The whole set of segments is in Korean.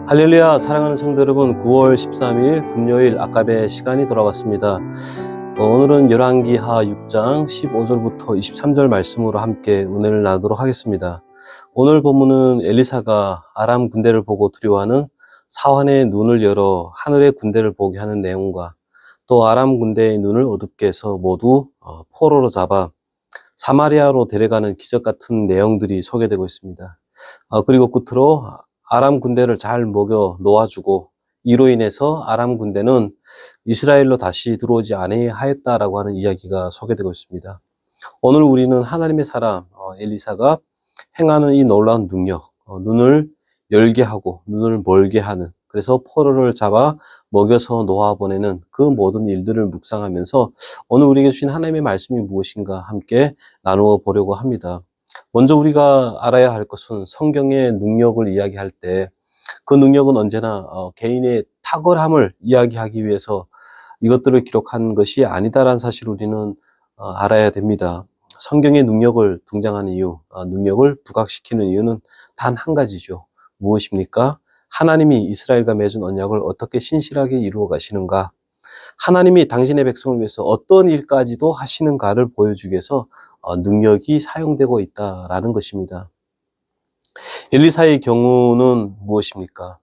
할렐루야, 사랑하는 성도 여러분, 9월 13일 금요일 아까베 시간이 돌아왔습니다. 오늘은 열왕기하 6장 15절부터 23절 말씀으로 함께 은혜를 나누도록 하겠습니다. 오늘 본문은 엘리사가 아람 군대를 보고 두려워하는 사환의 눈을 열어 하늘의 군대를 보게 하는 내용과 또 아람 군대의 눈을 어둡게 해서 모두 포로로 잡아 사마리아로 데려가는 기적 같은 내용들이 소개되고 있습니다. 그리고 끝으로 아람 군대를 잘 먹여 놓아주고 이로 인해서 아람 군대는 이스라엘로 다시 들어오지 아니하였다라고 하는 이야기가 소개되고 있습니다. 오늘 우리는 하나님의 사람 엘리사가 행하는 이 놀라운 능력, 눈을 열게 하고 눈을 멀게 하는, 그래서 포로를 잡아 먹여서 놓아보내는 그 모든 일들을 묵상하면서 오늘 우리에게 주신 하나님의 말씀이 무엇인가 함께 나누어 보려고 합니다. 먼저 우리가 알아야 할 것은 성경의 능력을 이야기할 때 그 능력은 언제나 개인의 탁월함을 이야기하기 위해서 이것들을 기록한 것이 아니다라는 사실을 우리는 알아야 됩니다. 성경의 능력을 등장하는 이유, 능력을 부각시키는 이유는 단 한 가지죠. 무엇입니까? 하나님이 이스라엘과 맺은 언약을 어떻게 신실하게 이루어 가시는가, 하나님이 당신의 백성을 위해서 어떤 일까지도 하시는가를 보여주기 위해서 능력이 사용되고 있다라는 것입니다. 엘리사의 경우는 무엇입니까?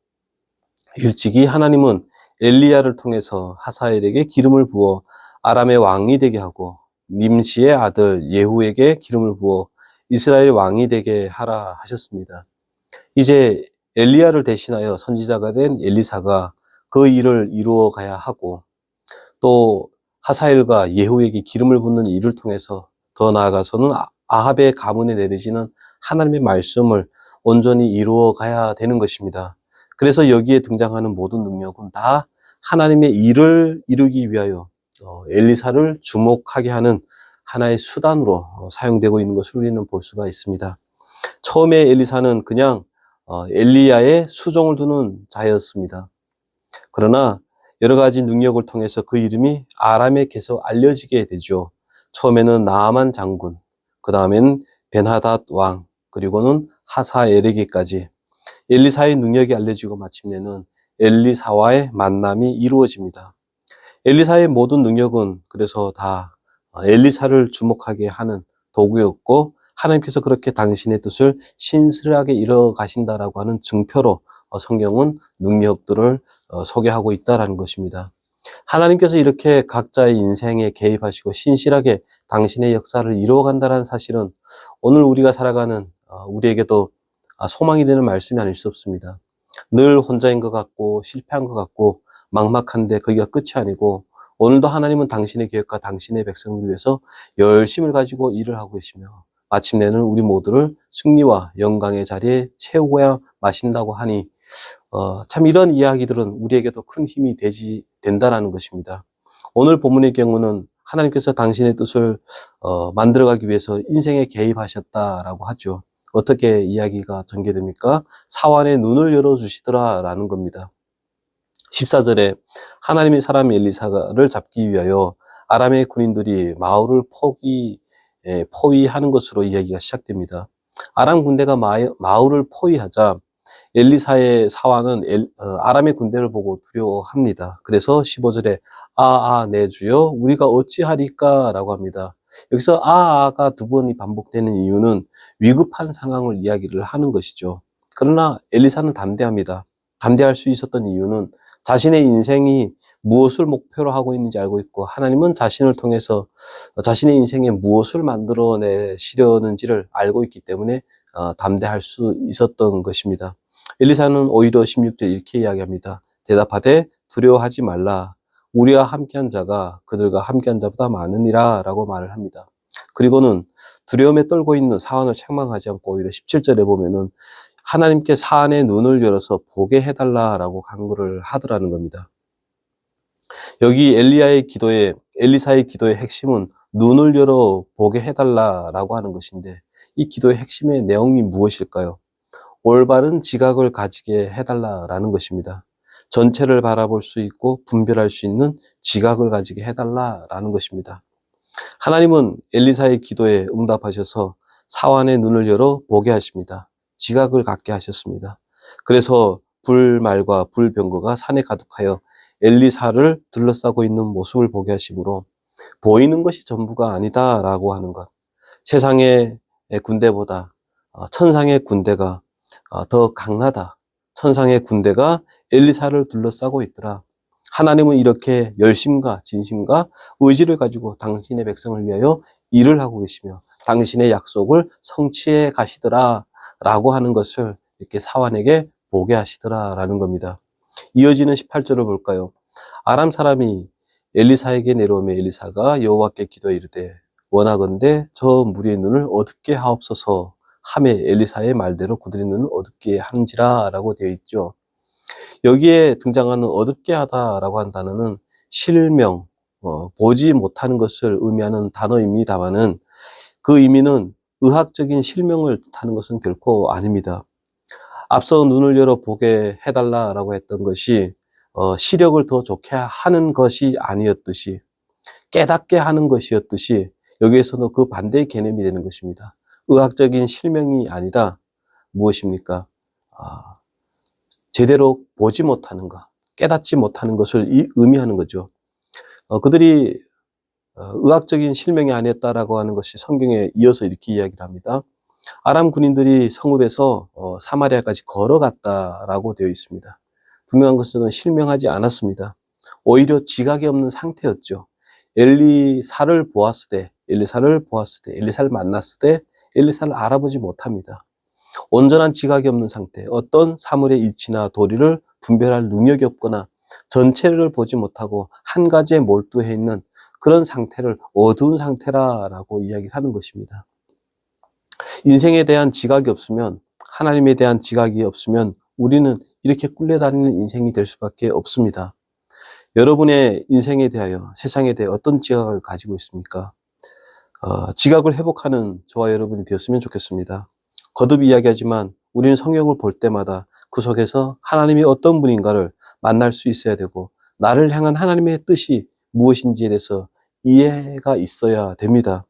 일찍이 하나님은 엘리야를 통해서 하사엘에게 기름을 부어 아람의 왕이 되게 하고 님시의 아들 예후에게 기름을 부어 이스라엘 왕이 되게 하라 하셨습니다. 이제 엘리야를 대신하여 선지자가 된 엘리사가 그 일을 이루어 가야 하고, 또 하사엘과 예후에게 기름을 붓는 일을 통해서 더 나아가서는 아합의 가문에 내려지는 하나님의 말씀을 온전히 이루어 가야 되는 것입니다. 그래서 여기에 등장하는 모든 능력은 다 하나님의 일을 이루기 위하여 엘리사를 주목하게 하는 하나의 수단으로 사용되고 있는 것을 우리는 볼 수가 있습니다. 처음에 엘리사는 그냥 엘리야의 수종을 두는 자였습니다. 그러나 여러 가지 능력을 통해서 그 이름이 아람에 계속 알려지게 되죠. 처음에는 나아만 장군, 그 다음엔 벤하닷 왕, 그리고는 하사엘에게까지 엘리사의 능력이 알려지고 마침내는 엘리사와의 만남이 이루어집니다. 엘리사의 모든 능력은 그래서 다 엘리사를 주목하게 하는 도구였고, 하나님께서 그렇게 당신의 뜻을 신실하게 이뤄 가신다라고 하는 증표로 성경은 능력들을 소개하고 있다라는 것입니다. 하나님께서 이렇게 각자의 인생에 개입하시고 신실하게 당신의 역사를 이루어간다는 사실은 오늘 우리가 살아가는 우리에게도 소망이 되는 말씀이 아닐 수 없습니다. 늘 혼자인 것 같고 실패한 것 같고 막막한데 거기가 끝이 아니고, 오늘도 하나님은 당신의 계획과 당신의 백성을 위해서 열심을 가지고 일을 하고 계시며 마침내는 우리 모두를 승리와 영광의 자리에 채우고야 마신다고 하니 참 이런 이야기들은 우리에게도 큰 힘이 된다라는 것입니다. 오늘 본문의 경우는 하나님께서 당신의 뜻을 만들어가기 위해서 인생에 개입하셨다라고 하죠. 어떻게 이야기가 전개됩니까? 사환의 눈을 열어주시더라라는 겁니다. 14절에 하나님의 사람 엘리사를 잡기 위하여 아람의 군인들이 마을을 포위하는 것으로 이야기가 시작됩니다. 아람 군대가 마을을 포위하자 엘리사의 사환은 아람의 군대를 보고 두려워합니다. 그래서 15절에 내 주여 우리가 어찌하리까 라고 합니다. 여기서 아가 두 번이 반복되는 이유는 위급한 상황을 이야기를 하는 것이죠. 그러나 엘리사는 담대합니다. 담대할 수 있었던 이유는 자신의 인생이 무엇을 목표로 하고 있는지 알고 있고, 하나님은 자신을 통해서 자신의 인생에 무엇을 만들어내시려는지를 알고 있기 때문에 담대할 수 있었던 것입니다. 엘리사는 오히려 16절 이렇게 이야기합니다. 대답하되 두려워하지 말라. 우리와 함께한 자가 그들과 함께한 자보다 많으니라 라고 말을 합니다. 그리고는 두려움에 떨고 있는 사환을 책망하지 않고 오히려 17절에 보면은 하나님께 사환의 눈을 열어서 보게 해달라라고 간구를 하더라는 겁니다. 여기 엘리사의 기도의 핵심은 눈을 열어 보게 해달라라고 하는 것인데, 이 기도의 핵심의 내용이 무엇일까요? 올바른 지각을 가지게 해달라라는 것입니다. 전체를 바라볼 수 있고 분별할 수 있는 지각을 가지게 해달라라는 것입니다. 하나님은 엘리사의 기도에 응답하셔서 사환의 눈을 열어 보게 하십니다. 지각을 갖게 하셨습니다. 그래서 불말과 불병거가 산에 가득하여 엘리사를 둘러싸고 있는 모습을 보게 하시므로 보이는 것이 전부가 아니다라고 하는 것. 세상의 군대보다 천상의 군대가 더 강하다. 천상의 군대가 엘리사를 둘러싸고 있더라. 하나님은 이렇게 열심과 진심과 의지를 가지고 당신의 백성을 위하여 일을 하고 계시며 당신의 약속을 성취해 가시더라 라고 하는 것을 이렇게 사환에게 보게 하시더라 라는 겁니다. 이어지는 18절을 볼까요? 아람 사람이 엘리사에게 내려오며 엘리사가 여호와께 기도해 이르되 원하건대 저 무리의 눈을 어둡게 하옵소서 하매 엘리사의 말대로 그들의 눈을 어둡게 한지라 라고 되어 있죠. 여기에 등장하는 어둡게 하다라고 한 단어는 실명, 보지 못하는 것을 의미하는 단어입니다만은 그 의미는 의학적인 실명을 뜻하는 것은 결코 아닙니다. 앞서 눈을 열어 보게 해달라라고 했던 것이 시력을 더 좋게 하는 것이 아니었듯이 깨닫게 하는 것이었듯이 여기에서도 그 반대의 개념이 되는 것입니다. 의학적인 실명이 아니라 무엇입니까? 제대로 보지 못하는 것, 깨닫지 못하는 것을 의미하는 거죠. 그들이 의학적인 실명이 아니었다라고 하는 것이 성경에 이어서 이렇게 이야기를 합니다. 아람 군인들이 성읍에서 사마리아까지 걸어갔다라고 되어 있습니다. 분명한 것은 실명하지 않았습니다. 오히려 지각이 없는 상태였죠. 엘리사를 보았을 때, 엘리사를 만났을 때 엘리사를 알아보지 못합니다. 온전한 지각이 없는 상태, 어떤 사물의 이치나 도리를 분별할 능력이 없거나 전체를 보지 못하고 한 가지에 몰두해 있는 그런 상태를 어두운 상태라고 이야기를 하는 것입니다. 인생에 대한 지각이 없으면, 하나님에 대한 지각이 없으면 우리는 이렇게 끌려다니는 인생이 될 수밖에 없습니다. 여러분의 인생에 대하여, 세상에 대해 어떤 지각을 가지고 있습니까? 지각을 회복하는 저와 여러분이 되었으면 좋겠습니다. 거듭 이야기하지만 우리는 성경을 볼 때마다 그 속에서 하나님이 어떤 분인가를 만날 수 있어야 되고 나를 향한 하나님의 뜻이 무엇인지에 대해서 이해가 있어야 됩니다.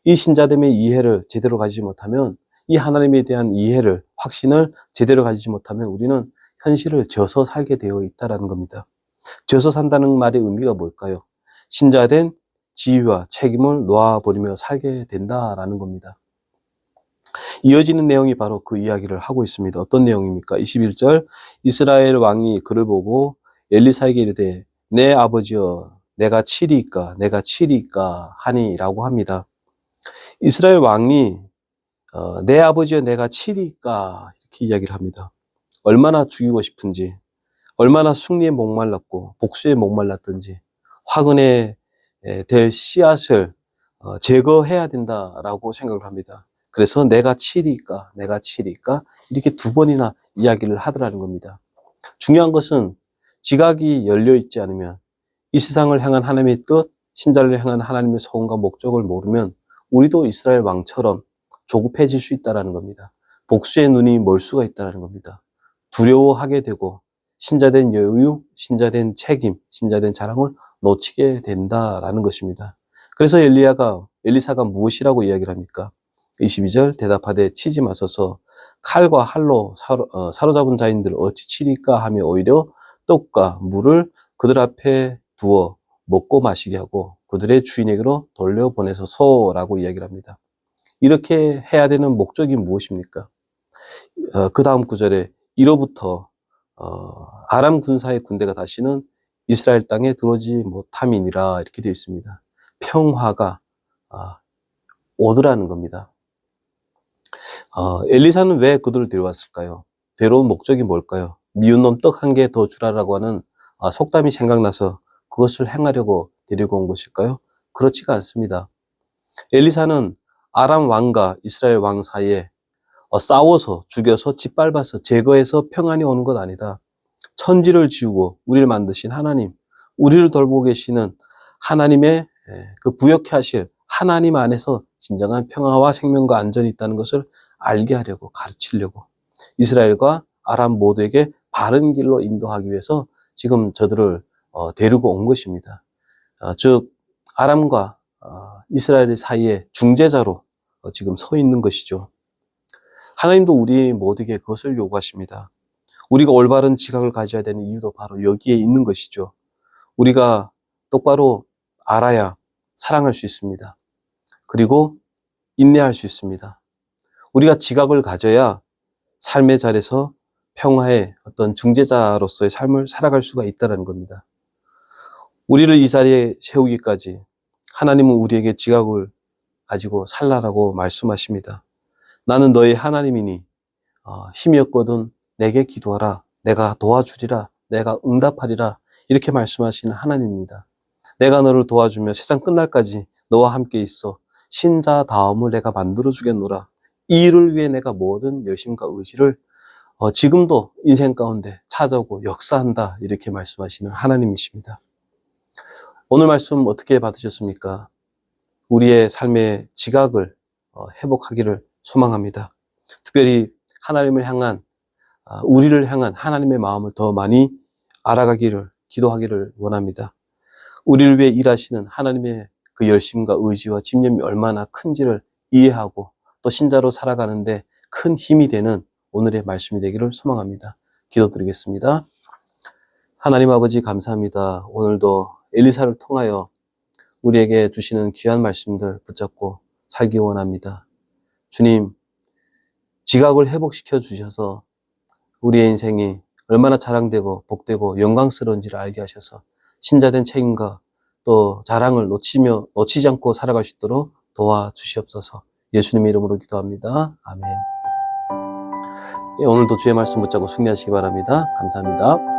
이 신자됨의 이해를 제대로 가지지 못하면, 이 하나님에 대한 이해를, 확신을 제대로 가지지 못하면 우리는 현실을 져서 살게 되어 있다는 겁니다. 져서 산다는 말의 의미가 뭘까요? 신자된 지위와 책임을 놓아버리며 살게 된다라는 겁니다. 이어지는 내용이 바로 그 이야기를 하고 있습니다. 어떤 내용입니까? 21절, 이스라엘 왕이 그를 보고 엘리사에게 이르되 내 아버지여 내가 치리이까 하니라고 합니다. 이스라엘 왕이 내 아버지여 내가 치리이까 이렇게 이야기를 합니다. 얼마나 죽이고 싶은지, 얼마나 승리에 목말랐고 복수에 목말랐던지, 화근에 될 씨앗을 제거해야 된다라고 생각을 합니다. 그래서 내가 치리이까 이렇게 두 번이나 이야기를 하더라는 겁니다. 중요한 것은 지각이 열려 있지 않으면, 이 세상을 향한 하나님의 뜻, 신자를 향한 하나님의 소원과 목적을 모르면 우리도 이스라엘 왕처럼 조급해질 수 있다는 겁니다. 복수의 눈이 멀 수가 있다는 겁니다. 두려워하게 되고 신자된 여유, 신자된 책임, 신자된 자랑을 놓치게 된다라는 것입니다. 그래서 엘리사가 무엇이라고 이야기를 합니까? 22절, 대답하되 치지 마소서 칼과 활로 사로잡은 자인들 어찌 치리까 하며 오히려 떡과 물을 그들 앞에 두어 먹고 마시게 하고 그들의 주인에게로 돌려보내소서라고 이야기를 합니다. 이렇게 해야 되는 목적이 무엇입니까? 그 다음 구절에 이로부터 아람 군사의 군대가 다시는 이스라엘 땅에 들어오지 못함이니라 이렇게 되어 있습니다. 평화가 오더라는 겁니다. 엘리사는 왜 그들을 데려왔을까요? 데려온 목적이 뭘까요? 미운 놈 떡 한 개 더 주라라고 하는 속담이 생각나서 그것을 행하려고 데리고 온 것일까요? 그렇지가 않습니다. 엘리사는 아람 왕과 이스라엘 왕 사이에 싸워서 죽여서 짓밟아서 제거해서 평안이 오는 것 아니다. 천지를 지우고 우리를 만드신 하나님, 우리를 돌보고 계시는 하나님의 그 부역해 하실 하나님 안에서 진정한 평화와 생명과 안전이 있다는 것을 알게 하려고, 가르치려고 이스라엘과 아람 모두에게 바른 길로 인도하기 위해서 지금 저들을 데리고 온 것입니다. 즉 아람과 이스라엘 사이에 중재자로 지금 서 있는 것이죠. 하나님도 우리 모두에게 그것을 요구하십니다. 우리가 올바른 지각을 가져야 되는 이유도 바로 여기에 있는 것이죠. 우리가 똑바로 알아야 사랑할 수 있습니다. 그리고 인내할 수 있습니다. 우리가 지각을 가져야 삶의 자리에서 평화의 어떤 중재자로서의 삶을 살아갈 수가 있다는 겁니다. 우리를 이 자리에 세우기까지 하나님은 우리에게 지각을 가지고 살라라고 말씀하십니다. 나는 너의 하나님이니 힘이 없거든 내게 기도하라. 내가 도와주리라. 내가 응답하리라. 이렇게 말씀하시는 하나님입니다. 내가 너를 도와주며 세상 끝날까지 너와 함께 있어 신자다움을 내가 만들어주겠노라. 이 일을 위해 내가 모든 열심과 의지를 지금도 인생 가운데 찾아오고 역사한다. 이렇게 말씀하시는 하나님이십니다. 오늘 말씀 어떻게 받으셨습니까? 우리의 삶의 지각을 회복하기를 소망합니다. 특별히 하나님을 향한 우리를 향한 하나님의 마음을 더 많이 알아가기를 기도하기를 원합니다. 우리를 위해 일하시는 하나님의 그 열심과 의지와 집념이 얼마나 큰지를 이해하고 또 신자로 살아가는데 큰 힘이 되는 오늘의 말씀이 되기를 소망합니다. 기도드리겠습니다. 하나님 아버지 감사합니다. 오늘도 엘리사를 통하여 우리에게 주시는 귀한 말씀들 붙잡고 살기 원합니다. 주님, 지각을 회복시켜 주셔서 우리의 인생이 얼마나 자랑되고 복되고 영광스러운지를 알게 하셔서 신자된 책임과 또 자랑을 놓치지 않고 살아갈 수 있도록 도와주시옵소서. 예수님의 이름으로 기도합니다. 아멘. 오늘도 주의 말씀 붙잡고 승리하시기 바랍니다. 감사합니다.